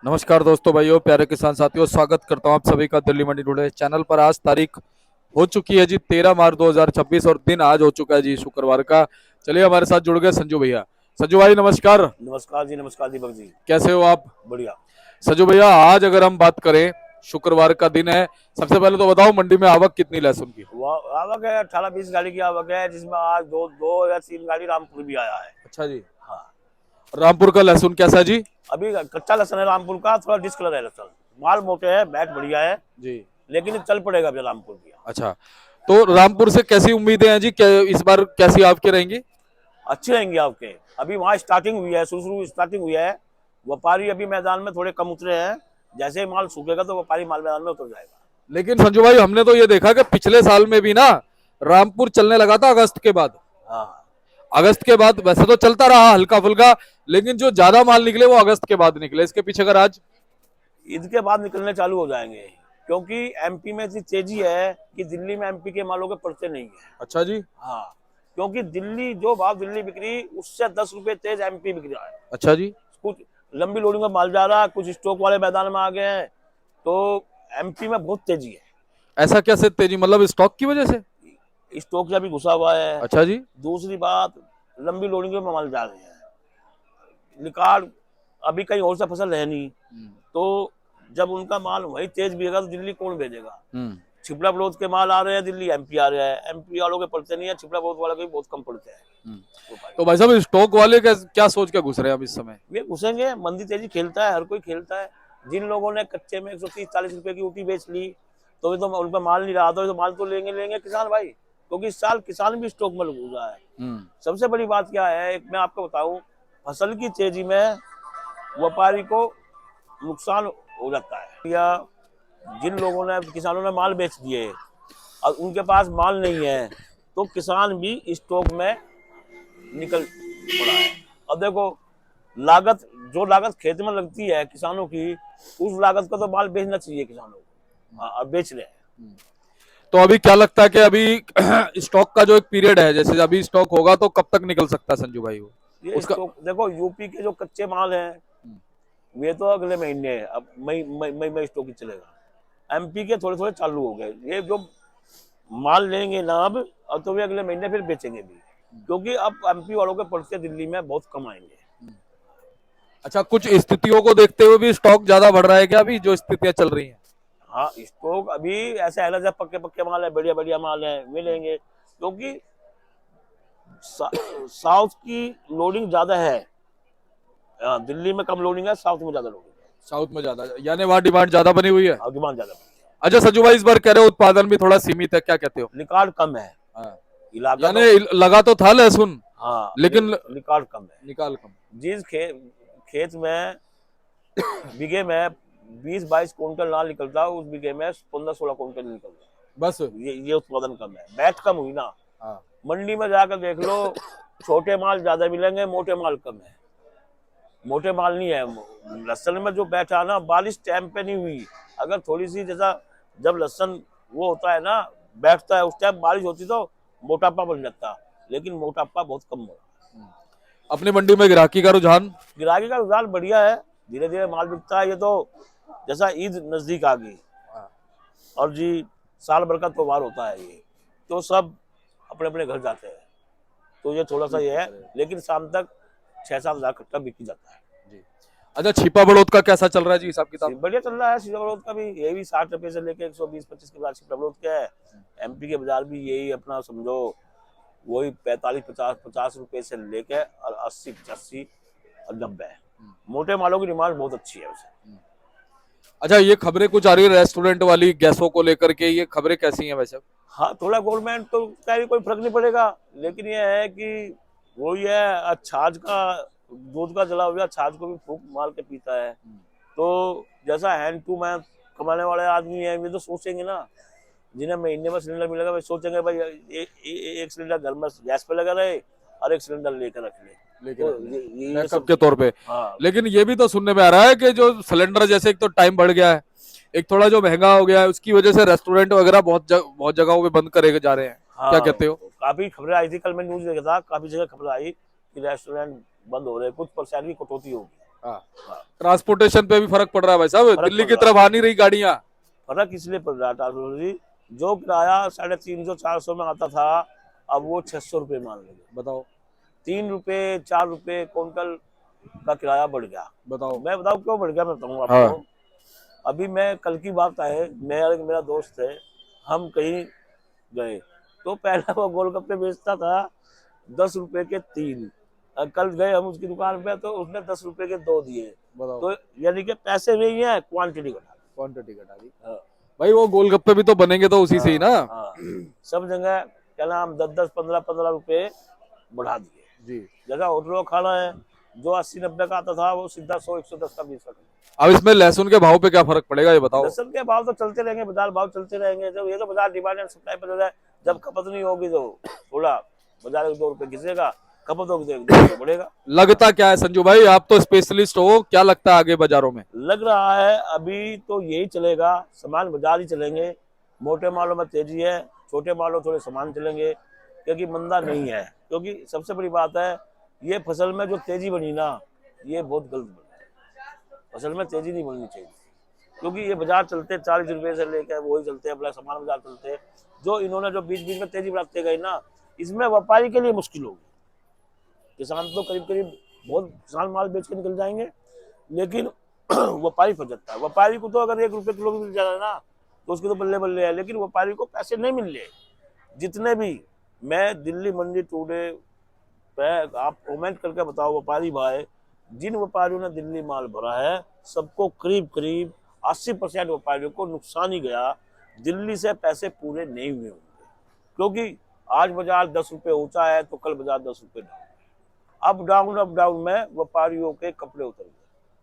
नमस्कार दोस्तों, भाइयों, प्यारे किसान साथियों, स्वागत करता हूं आप सभी का दिल्ली मंडी टुडे चैनल पर। आज तारीख हो चुकी है जी 13 मार्च 2026 और दिन आज हो चुका है जी शुक्रवार का। चलिए, हमारे साथ जुड़ गए संजू भैया। संजू भाई नमस्कार। नमस्कार जी, नमस्कार दीपक जी। कैसे हो आप? बढ़िया। संजू भैया, आज अगर हम बात करें, शुक्रवार का दिन है, सबसे पहले तो बताओ मंडी में आवक कितनी लहसुन की? वह आवक है 18-20 गाड़ी की आवक है, जिसमें आज दो दो या तीन गाड़ी रामपुर भी आया है। अच्छा जी। हाँ। रामपुर का लहसुन कैसा है जी? अभी कच्चा लहसुन है रामपुर का, थोड़ा डिस्कलर है लहसुन। माल मोटे है, बैट बढ़िया है, जी। लेकिन चल पड़ेगा अभी रामपुर भी। अच्छा, तो रामपुर से कैसी उम्मीदें हैं जी? इस बार कैसी आपकी रहेंगी? अच्छी रहेंगे आपके। अभी वहाँ स्टार्टिंग हुई है, शुरू स्टार्टिंग हुई है। व्यापारी अभी मैदान में थोड़े कम उतरे हैं। जैसे ही माल सूखेगा तो व्यापारी माल मैदान में उतर जाएगा। लेकिन संजू भाई, हमने तो ये देखा कि पिछले साल में भी ना रामपुर चलने लगा था अगस्त के बाद। हाँ। अगस्त के बाद वैसे तो चलता रहा हल्का फुल्का, लेकिन जो ज्यादा माल निकले वो अगस्त के बाद निकले। इसके पीछे का राज? ईद के बाद निकलने चालू हो जाएंगे, क्योंकि एमपी में इतनी तेजी है कि दिल्ली में एमपी के मालों के पड़ते नहीं है। अच्छा जी। हाँ। क्योंकि दिल्ली जो भाव दिल्ली बिक रही, उससे 10 रुपए तेज एमपी बिक रहा है। अच्छा जी। कुछ लंबी लोडिंग में माल जा रहा है, कुछ स्टॉक वाले मैदान में आ गए हैं, तो एमपी में बहुत तेजी है। ऐसा कैसे तेजी? मतलब स्टॉक की वजह से? स्टॉक से भी घुसा हुआ है। अच्छा जी। दूसरी बात, लंबी लोडिंग में माल जा रहे हैं। निकाल अभी कहीं और सा फसल है नहीं, तो जब उनका माल वही तेज बिकेगा तो दिल्ली कौन भेजेगा? हम्म। छिपला बलोद के माल आ रहे हैं दिल्ली, एमपी आ रहा है। एमपी वालों के पड़ते नहीं है, छिपला बलोद वालों के भी बहुत कम पड़ते हैं। तो भाई साहब, स्टॉक वाले क्या सोच के घुस रहे हैं अब इस समय? वे घुसेंगे, मंदी तेजी खेलता है, हर कोई खेलता है। जिन लोगों ने कच्चे में 130-40 रुपए की ऊटी बेच ली, तो वे तो उन पर माल नहीं रहा, तो माल तो लेंगे लेंगे किसान भाई, क्योंकि इस साल किसान भी स्टॉक में घुसा है। सबसे बड़ी बात क्या है, एक मैं आपको बताऊं, फसल की तेजी में व्यापारी को नुकसान हो जाता है, या जिन लोगों ने किसानों ने माल बेच दिए और उनके पास माल नहीं है, तो किसान भी स्टॉक में निकल पड़ा है। अब देखो, जो लागत खेत में लगती है किसानों की, उस लागत को तो माल बेचना चाहिए किसानों को। हाँ, अब बेच रहे हैं। तो अभी क्या लगता है कि अभी स्टॉक का जो एक पीरियड है, जैसे अभी स्टॉक होगा तो कब तक निकल सकता है संजू भाई वो ये उसका? स्टॉक देखो, यूपी के जो कच्चे माल हैं, वे तो अगले महीने है, अब मई मई मई में स्टॉक ही चलेगा। एमपी के थोड़े थोड़े चालू हो गए। ये जो माल लेंगे ना अब तो वे अगले महीने फिर बेचेंगे भी, क्योंकि अब एमपी वालों के पर्चे दिल्ली में बहुत कम आएंगे। अच्छा, कुछ स्थितियों को देखते हुए भी स्टॉक ज्यादा बढ़ रहा है क्या अभी जो स्थितियां चल रही हैं? हाँ, स्टॉक अभी ऐसा है ना, जब पक्के पक्के माल है, बढ़िया बढ़िया माल है, मिलेंगे, क्योंकि साउथ की लोडिंग ज्यादा है। दिल्ली में कम लोडिंग है, साउथ में ज्यादा लोडिंग है। साउथ में ज्यादा, यानी वहाँ डिमांड ज्यादा बनी हुई है। और डिमांड ज्यादा है। अच्छा संजू भाई, इस बार कह रहे हो उत्पादन भी थोड़ा सीमित है, क्या कहते हो? रिकॉर्ड कम है। हाँ। इलाका यानी तो लगा तो था लहसुन, हाँ, लेकिन रिकॉर्ड कम है। निकाल कम। जिस खेत में बीघे में 20-22 कुंटल ना निकलता, उस बीघे में 15-16 कुंटल निकलता। बस। ये उत्पादन कम है, बैठ कम हुई ना। हाँ। मंडी में जाकर देख लो, छोटे माल ज्यादा मिलेंगे, मोटे माल कम है। मोटे माल नहीं है लहसन में। जो बैठा ना, बारिश टाइम पे नहीं हुई। अगर थोड़ी सी, जैसा जब लहसन वो होता है ना, बैठता है, उस टाइम बारिश होती तो मोटापा बन जाता, लेकिन मोटापा बहुत कम हो रहा। अपनी मंडी में ग्राहकी का रुझान? गिराकी का रुझान बढ़िया है, धीरे धीरे माल बिकता है। ये तो जैसा ईद नजदीक आ गई और जी साल भर का त्योहार होता है ये, तो सब अपने अपने घर जाते हैं, तो ये थोड़ा सा ये है, लेकिन शाम तक 6-7 हजार कट्टा बिक जाता है जी। अच्छा, छिपा बड़ौद का कैसा चल रहा है जी हिसाब किताब? बढ़िया चल रहा है। सीताबलोद का भी ये भी 60 रुपए से लेके 120-25 के बाद सीताबलोद का है। एमपी के बाजार भी यही अपना समझो, वही 45-50 रुपए से लेके और 80-85 और 90। मोटे मालों की डिमांड बहुत अच्छी है उसे। अच्छा, ये खबरें कुछ आ रही है रेस्टोरेंट वाली गैसों को लेकर के, ये खबरें कैसी हैं वैसे? हाँ, थोड़ा गवर्नमेंट तो का भी कोई फर्क नहीं पड़ेगा, लेकिन ये है कि वो ये है, छाछ का, दूध का जला हुआ छाछ को भी फूक मार के पीता है। तो जैसा हैंड टू मैन कमाने वाले आदमी है, वे तो सोचेंगे ना, जिन्हें महीने में सिलेंडर मिलेगा, वे सोचेंगे भाई एक सिलेंडर घर में गैस पे लगा रहे और एक सिलेंडर लेकर रख ले, तो ये बैकअप सब। के तौर पे। हाँ। लेकिन ये भी तो सुनने में आ रहा है कि जो सिलेंडर, जैसे एक तो टाइम बढ़ गया है, एक थोड़ा जो महंगा हो गया है, उसकी वजह से रेस्टोरेंट वगैरह बहुत जगहों पे बंद करे जा रहे हैं। क्या हाँ, कहते हो? काफी खबरें आई थी, कल मैं न्यूज देखा था, काफी जगह खबर आई कि रेस्टोरेंट बंद हो रहे, कुछ परसेंट की कटौती होगी। हाँ, हाँ, ट्रांसपोर्टेशन पे भी फर्क पड़ रहा है भाई साहब, फर्क दिल्ली पड़ की रहा तरफ है। आ नहीं रही गाड़ियां। फर्क इसलिए पड़ रहा है ट्रांसपोर्ट जी, जो किराया 350-400 में आता था, अब वो 600 रुपये मान लेंगे। बताओ। 3 रुपये 4 रुपये क्विंटल का किराया बढ़ गया। बताओ। मैं बताऊँ क्यों बढ़ गया, मैं बताऊँ आपको। हाँ। अभी मैं कल की बात है, मैं और एक मेरा दोस्त है, हम कहीं गए, तो पहले वो गोलगप्पे बेचता था 10 रुपए के 3। कल गए हम उसकी दुकान पे, तो उसने 10 रुपए के 2 दिए। बताओ। तो यानी कि पैसे नहीं है, क्वांटिटी घटा दी। क्वांटिटी घटा दी। हाँ, भाई वो गोलगप्पे भी तो बनेंगे तो उसी से ही हाँ, ना। हाँ। सब जगह क्या नाम 10-10, 15-15 रुपए बढ़ा दिए। जी। जगह होटलों का खाना है, जो 80-90 का आता था, वो सीधा 100-110 का 20 का। अब इसमें लहसुन के भाव पे क्या फर्क पड़ेगा ये बताओ। लहसुन के भाव तो चलते रहेंगे, बाजार भाव चलते रहेंगे। जब ये तो बाजार डिमांड एंड सप्लाई पर है, जब खपत नहीं होगी तो थोड़ा बाजार 2 रुपए घिसेगा, खपत होगी तो 2 रुपए बढ़ेगा। लगता क्या है संजू भाई, आप तो स्पेशलिस्ट हो, क्या लगता है आगे बाजारों में? लग रहा है अभी तो यही चलेगा, सामान बाजार ही चलेंगे। मोटे मालों में तेजी है, छोटे मालों थोड़े सामान चलेंगे, क्योंकि मंदा नहीं है। क्योंकि सबसे बड़ी बात है, ये फसल में जो तेजी बनी ना, ये बहुत गलत बनी। फसल में तेजी नहीं बननी चाहिए, क्योंकि ये बाजार चलते 40 रुपए से लेकर वही चलते हैं, अपना सामान बाजार चलते हैं। जो इन्होंने जो बीच बीच में तेजी बढ़ाते गए ना, इसमें व्यापारी के लिए मुश्किल होगी। किसान तो करीब करीब बहुत किसान माल बेच के निकल जाएंगे, लेकिन व्यापारी फंस जाता है। व्यापारी को तो अगर 1 रुपए किलो भी मिल जा रहा है ना, तो उसके तो बल्ले बल्ले है, लेकिन व्यापारी को पैसे नहीं मिल रहे। जितने भी मैं दिल्ली मंडी टुडे पे, आप कमेंट करके बताओ व्यापारी भाई, जिन व्यापारियों ने दिल्ली माल भरा है, सबको करीब करीब 80% व्यापारियों को नुकसान ही गया। दिल्ली से पैसे पूरे नहीं हुए होंगे, क्योंकि आज बाजार 10 रुपए ऊंचा है तो कल बाजार 10 रुपए डाउन। अप डाउन में व्यापारियों के कपड़े उतर गए।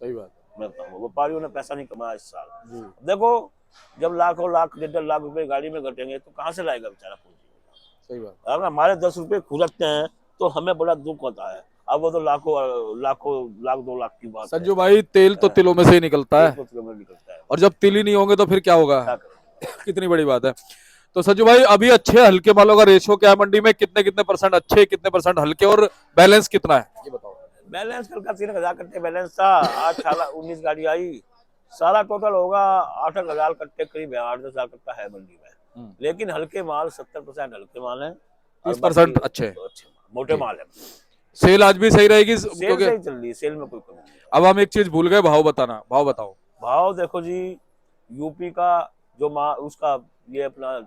सही बात मैं बताऊँ, व्यापारियों ने पैसा नहीं कमाया इस साल। जी। देखो, जब लाखों लाख 1.5 लाख रुपए गाड़ी में घटेंगे तो कहाँ से लाएगा बेचारा पूंजी। सही बात। अगर हमारे 10 रुपए खुलते हैं तो हमें बड़ा दुख होता है। अब वो तो लाखों लाखों लाख 2 लाख की बात है। संजू भाई तेल तो तिलों में से ही निकलता है, निकलता है, और जब तिल ही नहीं होंगे तो फिर क्या होगा? क्या करें। कितनी बड़ी बात है। तो संजू भाई अभी अच्छे हल्के मालों का रेशियो क्या है मंडी में, कितने कितने परसेंट अच्छे, कितने परसेंट हल्के, और बैलेंस कितना है ये बताओ। बैलेंस कल का 3,000 कट्टे बैलेंस था। आज 19 गाड़ी आई, सारा टोटल होगा 8,000 कट्टे करीब है, 8-10 हजार कट्टा है मंडी में। लेकिन हल्के माल 70% हल्के माल है, 30% अच्छे तो अच्छे मोटे माल है। सेल आज भी सही रहेगी सेल क्योंकि सही चल रही है, सेल में कोई कमी नहीं है। अब हम एक चीज भूल गए, भाव बताना, भाव बताओ। भाव देखो जी, यूपी का जो माल, उसका ये अपना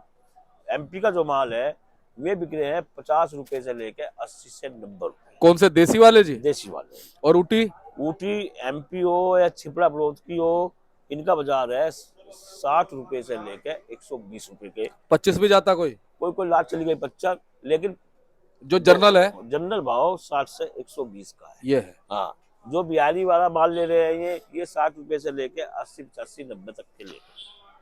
एमपी का जो माल है, वे बिक रहे हैं 50 रुपए से लेके 80 से 90 रुपए। कौन से, देसी वाले जी? देसी वाले। और ऊटी? ऊटी एमपी हो या छिपड़ा बलोद की हो, इनका बाजार है 60 रुपए से लेके 120 रुपए के। 25 भी जाता कोई? कोई कोई लाख चली गई 50, लेकिन जो जर्नल है जनरल भाव 60 से 120 का है। ये है। हाँ, जो बिहारी वाला माल ले रहे हैं ये 60 रुपए से लेके 80, 85, 90 तक के ले।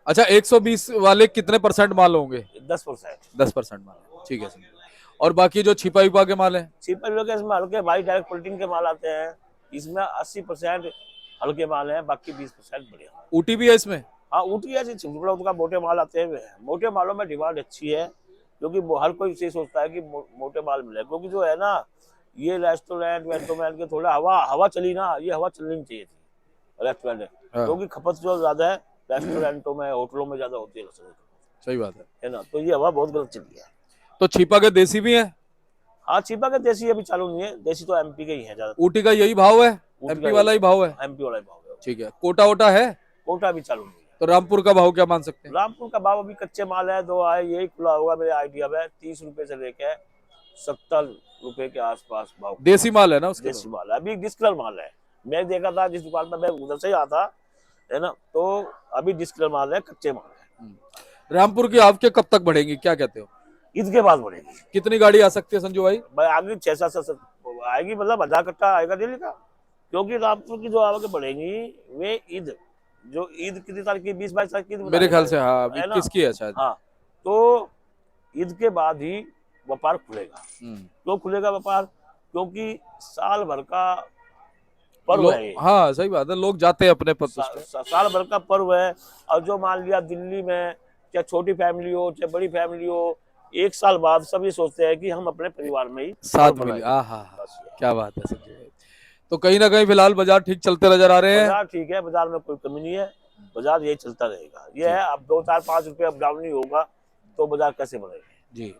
अच्छा, 120 वाले कितने परसेंट माल होंगे? 10%। 10% माल, ठीक है। और बाकी जो छिपा विपा के माल है? छिपा के इसमें हल्के भाई डायरेक्ट पलटिंग के माल आते हैं, इसमें 80% हल्के माल है, बाकी 20% बढ़िया। ऊटी भी है इसमें? हाँ, ऊटी है, छिपड़ा का मोटे माल आते हैं। मोटे मालों में डिमांड अच्छी है, क्योंकि हर कोई ये सोचता है कि मोटे माल मिले, क्योंकि जो है ना, ये रेस्टोरेंट के थोड़ा हवा चली ना, ये हवा चलनी चाहिए थी रेस्टोरेंट, क्योंकि खपत जो ज्यादा है रेस्टोरेंटों में, होटलों में ज्यादा होती है। सही बात है ना, तो ये हवा बहुत गलत चली है। तो छिपा के देसी भी है? हाँ, छिपा के देसी अभी चालू नहीं है, देसी तो एमपी के ही है ज्यादा। ऊटी का यही भाव है? एमपी वाला ही भाव है? एमपी वाला ही भाव है, ठीक है। कोटा वोटा है? कोटा भी चालू नहीं है। तो रामपुर का भाव क्या मान सकते हैं? रामपुर का भाव अभी कच्चे माल है, 2 आए, यही खुला होगा मेरे आइडिया में, 30 रुपए से लेके 70 रुपए के आसपास भाव। देसी माल है ना उसके? देसी माल है, अभी डिस्कलर माल है। मैं देखा था जिस दुकान में, मैं उधर से ही आता है ना, तो अभी डिस्कलर माल है, कच्चे माल है। रामपुर की आपके कब तक बढ़ेंगी, क्या कहते हो? ईद के बाद बढ़ेगी। कितनी गाड़ी आ सकती है संजू भाई? भाई आगे 6-7 आएगी, मतलब 1000 कट्टा आएगा डेली का, क्योंकि रामपुर की जो आगे बढ़ेंगी वे ईद, जो ईद कितनी तारीख की, 20-22 तारीख की मेरे ख्याल से, हाँ 21 की है शायद। हाँ, तो ईद के बाद ही व्यापार खुलेगा। क्यों खुलेगा व्यापार? क्योंकि साल भर का पर्व है। हाँ सही बात है, लोग जाते हैं अपने साल भर का पर्व है। और जो मान लिया दिल्ली में, चाहे छोटी फैमिली हो चाहे बड़ी फैमिली हो, एक साल बाद सब ये सोचते हैं कि हम अपने परिवार में ही साथ मिले। हाँ, क्या बात है संजय भाई। तो कहीं ना कहीं फिलहाल बाजार ठीक चलते नजर आ रहे हैं। बाजार ठीक है, बाजार में कोई कमी नहीं है, बाजार यही चलता रहेगा। ये जी है अब 2 4 5 रुपए अप डाउन नहीं होगा तो बाजार कैसे बढ़ेगा। जी।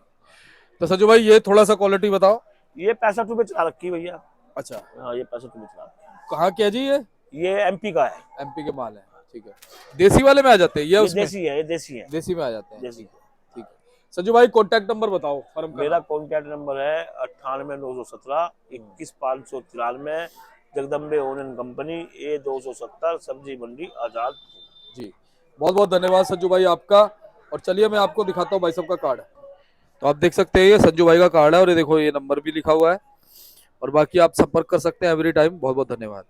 तो संजू भाई ये थोड़ा सा क्वालिटी बताओ। ये 65 रुपए चला रखी भैया। अच्छा, हाँ ये 65 रुपए चला रखी कहाँ क्या जी ये एमपी का है। एमपी के माल है, ठीक है। देसी वाले में आ जाते हैं या ये उसमें देसी है, ये देसी है, देसी में आ जाते हैं, देसी। ठीक है। संजू भाई कॉन्टैक्ट नंबर बताओ फर्म का। मेरा कॉन्टैक्ट नंबर है 98 917 21 593, जगदम्बे ओनन कंपनी, A 270, सब्जी मंडी आजाद। जी बहुत बहुत धन्यवाद संजू भाई आपका। और चलिए मैं आपको दिखाता हूँ भाई साहब का कार्ड। तो आप देख सकते हैं ये संजू भाई का कार्ड है और ये देखो ये नंबर भी लिखा हुआ है। और बाकी आप संपर्क कर सकते हैं एवरी टाइम। बहुत बहुत धन्यवाद।